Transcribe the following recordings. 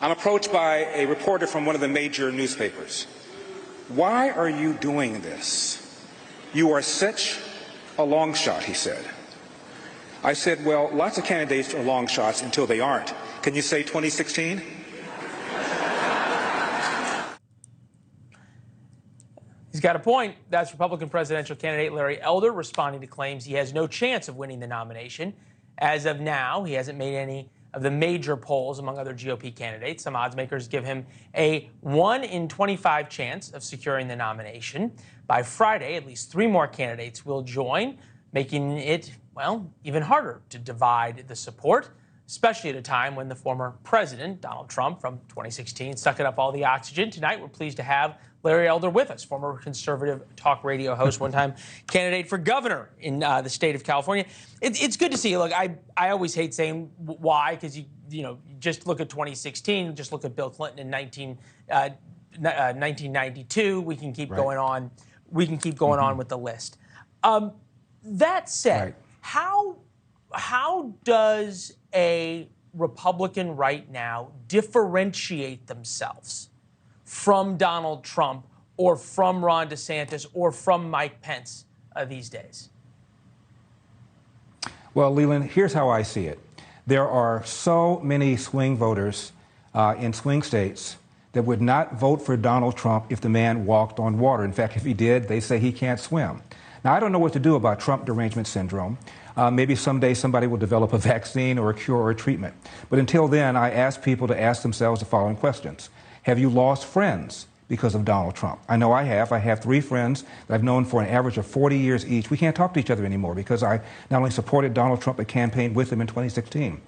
I'm approached by a reporter from one of the major newspapers. "Why are you doing this? You are such a long shot," he said. I said, "Well, lots of candidates are long shots until they aren't. Can you say 2016? He's got a point. That's Republican presidential candidate Larry Elder responding to claims he has no chance of winning the nomination. As of now, he hasn't made any of the major polls among other GOP candidates. Some odds makers give him a 1 in 25 chance of securing the nomination. By Friday, at least 3 more candidates will join, making it, well, even harder to divide the support, especially at a time when the former president, Donald Trump, from 2016, sucking up all the oxygen. Tonight, we're pleased to have Larry Elder with us, former conservative talk radio host, one-time candidate for governor in the state of California. It's good to see you. Look, I always hate saying why, because you just look at 2016, just look at Bill Clinton in 1992. We can keep going on. We can keep going on with the list. That said, how does a Republican right now differentiate themselves from Donald Trump or from Ron DeSantis or from Mike Pence these days? Well, Leland, here's how I see it. There are so many swing voters in swing states that would not vote for Donald Trump if the man walked on water. In fact, if he did, they say he can't swim. Now, I don't know what to do about Trump derangement syndrome. Maybe someday somebody will develop a vaccine or a cure or a treatment. But until then, I ask people to ask themselves the following questions. Have you lost friends because of Donald Trump? I know I have. I have 3 friends that I've known for an average of 40 years each. We can't talk to each other anymore because I not only supported Donald Trump but campaigned with him in 2016.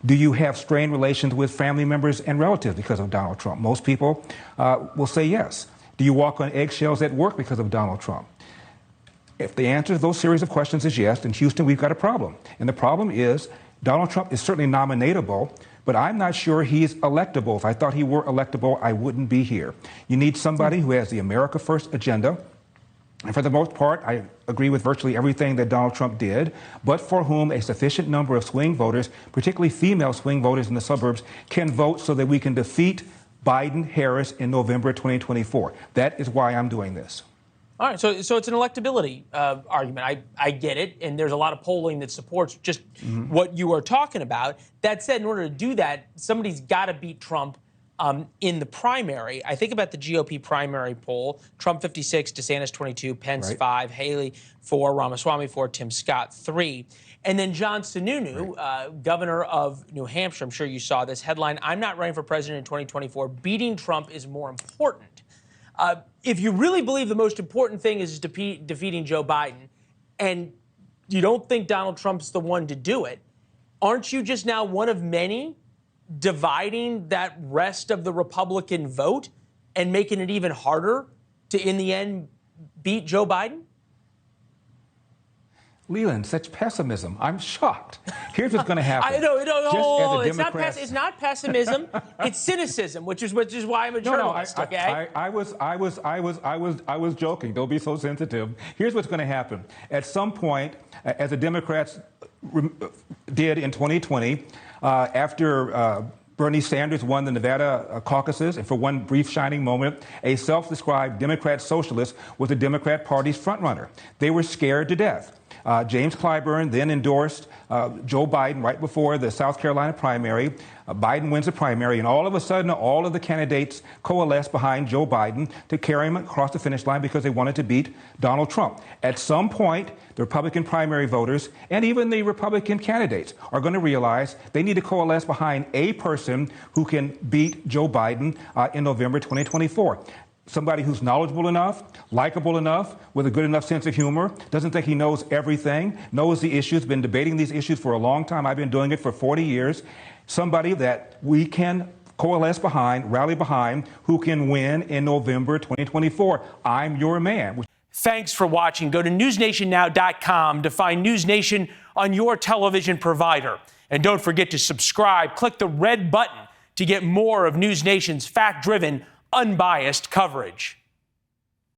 Do you have strained relations with family members and relatives because of Donald Trump? Most people will say yes. Do you walk on eggshells at work because of Donald Trump? If the answer to those series of questions is yes, in Houston we've got a problem. And the problem is Donald Trump is certainly nominatable, but I'm not sure he's electable. If I thought he were electable, I wouldn't be here. You need somebody who has the America First agenda. And for the most part, I agree with virtually everything that Donald Trump did, but for whom a sufficient number of swing voters, particularly female swing voters in the suburbs, can vote so that we can defeat Biden-Harris in November 2024. That is why I'm doing this. All right, so it's an electability argument. I get it, and there's a lot of polling that supports just what you are talking about. That said, in order to do that, somebody's got to beat Trump in the primary. I think about the GOP primary poll: Trump 56, DeSantis 22, Pence 5, Haley 4, Ramaswamy 4, Tim Scott 3. And then John Sununu, governor of New Hampshire, I'm sure you saw this headline: "I'm not running for president in 2024. Beating Trump is more important." If you really believe the most important thing is defeating Joe Biden, and you don't think Donald Trump's the one to do it, aren't you just now one of many dividing that rest of the Republican vote and making it even harder to, in the end, beat Joe Biden? Leland, such pessimism. I'm shocked. Here's what's going to happen. I know. It's not pessimism. It's cynicism, which is why I'm a journalist. Okay. I was joking. Don't be so sensitive. Here's what's going to happen. At some point, as the Democrats did in 2020, after Bernie Sanders won the Nevada caucuses, and for one brief shining moment, a self-described Democrat socialist was the Democrat Party's frontrunner. They were scared to death. James Clyburn then endorsed Joe Biden right before the South Carolina primary. Biden wins the primary, and all of a sudden, all of the candidates coalesced behind Joe Biden to carry him across the finish line because they wanted to beat Donald Trump. At some point, the Republican primary voters and even the Republican candidates are going to realize they need to coalesce behind a person who can beat Joe Biden in November 2024. Somebody who's knowledgeable enough, likable enough, with a good enough sense of humor, doesn't think he knows everything, knows the issues, been debating these issues for a long time. I've been doing it for 40 years. Somebody that we can coalesce behind, rally behind, who can win in November 2024. I'm your man. Thanks for watching. Go to newsnationnow.com to find NewsNation on your television provider. And don't forget to subscribe. Click the red button to get more of NewsNation's fact-driven, unbiased coverage.